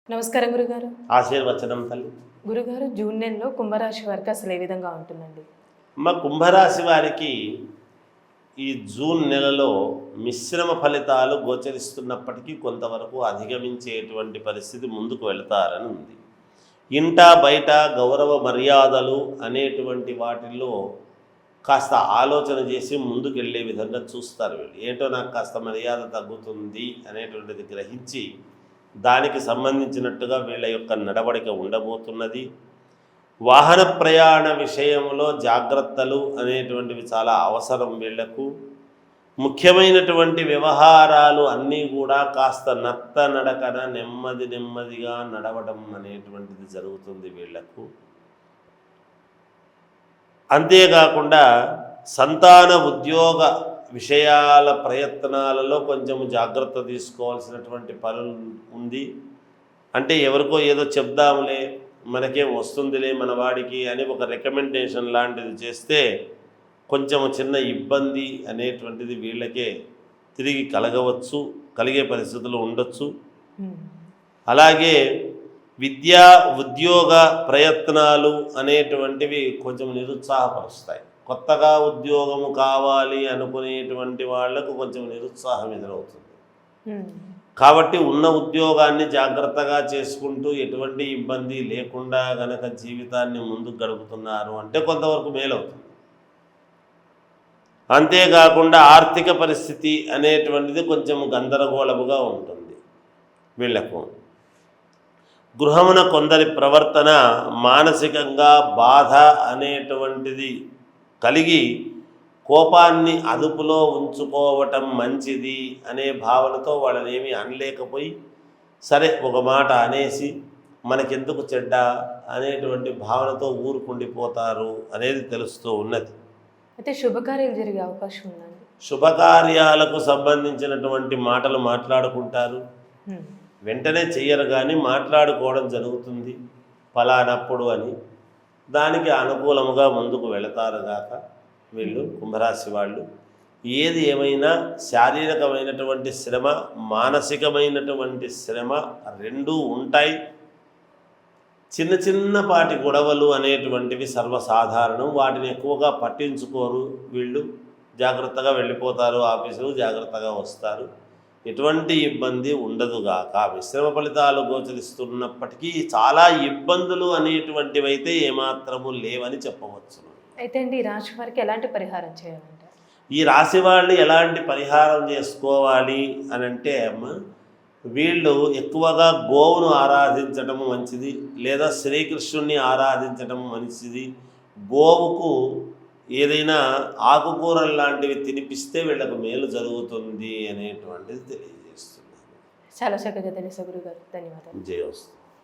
నమస్కారం గురుగారు. ఆశీర్వచనం తల్లి. గురుగారు, జూన్ నెలలో కుంభరాశి వారికి అసలు ఏ విధంగా ఉంటుందండి? కుంభరాశి వారికి ఈ జూన్ నెలలో మిశ్రమ ఫలితాలు గోచరిస్తున్నప్పటికీ కొంతవరకు అధిగమించేటువంటి పరిస్థితి ముందుకు వెళతారని ఉంది. ఇంట బయట గౌరవ మర్యాదలు అనేటువంటి వాటిల్లో కాస్త ఆలోచన చేసి ముందుకు వెళ్ళే విధంగా చూస్తారు వీళ్ళు. ఏంటో నాకు కాస్త మర్యాద తగ్గుతుంది అనేటువంటిది గ్రహించి దానికి సంబంధించినట్టుగా వీళ్ళ యొక్క నడవడిక ఉండబోతున్నది. వాహన ప్రయాణ విషయంలో జాగ్రత్తలు అనేటువంటివి చాలా అవసరం వీళ్లకు. ముఖ్యమైనటువంటి వ్యవహారాలు అన్నీ కూడా కాస్త నడకన నెమ్మదిగా నడవడం అనేటువంటిది జరుగుతుంది వీళ్లకు. అంతేకాకుండా సంతాన ఉద్యోగ విషయాల ప్రయత్నాలలో కొంచెం జాగ్రత్త తీసుకోవాల్సినటువంటి పనులు ఉంది. అంటే ఎవరికో ఏదో చెప్దాంలే, మనకేం వస్తుందిలే మన వాడికి అని ఒక రికమెండేషన్ లాంటిది చేస్తే కొంచెం చిన్న ఇబ్బంది అనేటువంటిది వీళ్ళకే తిరిగి కలిగే పరిస్థితులు ఉండొచ్చు. అలాగే విద్యా ఉద్యోగ ప్రయత్నాలు అనేటువంటివి కొంచెం నిరుత్సాహపరుస్తాయి. కొత్తగా ఉద్యోగము కావాలి అనుకునేటువంటి వాళ్లకు కొంచెం నిరుత్సాహం ఎదురవుతుంది. కాబట్టి ఉన్న ఉద్యోగాన్ని జాగ్రత్తగా చేసుకుంటూ ఎటువంటి ఇబ్బంది లేకుండా గనక జీవితాన్ని ముందుకు గడుపుతున్నారు అంటే కొంతవరకు మేలవుతుంది. అంతేకాకుండా ఆర్థిక పరిస్థితి అనేటువంటిది కొంచెం గందరగోళముగా ఉంటుంది వీళ్లకు. గృహమున కొందరి ప్రవర్తన మానసికంగా బాధ అనేటువంటిది కలిగి కోపాన్ని అదుపులో ఉంచుకోవటం మంచిది అనే భావనతో వాళ్ళనేమి అనలేకపోయి సరే ఒక మాట అనేసి మనకెందుకు చెడ్డ అనేటువంటి భావనతో ఊరుకుండిపోతారు అనేది తెలుస్తూ ఉన్నది. అయితే శుభకార్యాలు జరిగే అవకాశం ఉందండి? శుభకార్యాలకు సంబంధించినటువంటి మాటలు మాట్లాడుకుంటారు. వెంటనే చెయ్యరు కానీ మాట్లాడుకోవడం జరుగుతుంది ఫలానప్పుడు అని. దానికి అనుకూలముగా ముందుకు వెళతారు గాక వీళ్ళు కుంభరాశి వాళ్ళు. ఏది ఏమైనా శారీరకమైనటువంటి శ్రమ, మానసికమైనటువంటి శ్రమ రెండూ ఉంటాయి. చిన్నపాటి గొడవలు అనేటువంటివి సర్వసాధారణం. వాటిని ఎక్కువగా పట్టించుకోరు వీళ్ళు. జాగ్రత్తగా వెళ్ళిపోతారు ఆఫీసులు, జాగ్రత్తగా వస్తారు. ఎటువంటి ఇబ్బంది ఉండదుగాక. మిశ్రమ ఫలితాలు గోచరిస్తున్నప్పటికీ చాలా ఇబ్బందులు అనేటువంటివి అయితే ఏమాత్రము లేవని చెప్పవచ్చు. అయితే అండి, ఈ రాశి వారికి ఎలాంటి పరిహారం చేయాలంటే? ఈ రాశి వాళ్ళు ఎలాంటి పరిహారం చేసుకోవాలి అని అంటే వీళ్ళు ఎక్కువగా గోవును ఆరాధించడం మంచిది, లేదా శ్రీకృష్ణుణ్ణి ఆరాధించడం మంచిది. గోవుకు ఏదైనా ఆకుకూరలు లాంటివి తినిపిస్తే వీళ్ళకు మేలు జరుగుతుంది అనేటువంటిది తెలియజేస్తున్నాను. చాలా చక్కగా తెలుసు గురుగారు. ధన్యవాదాలు. జయోస్తు.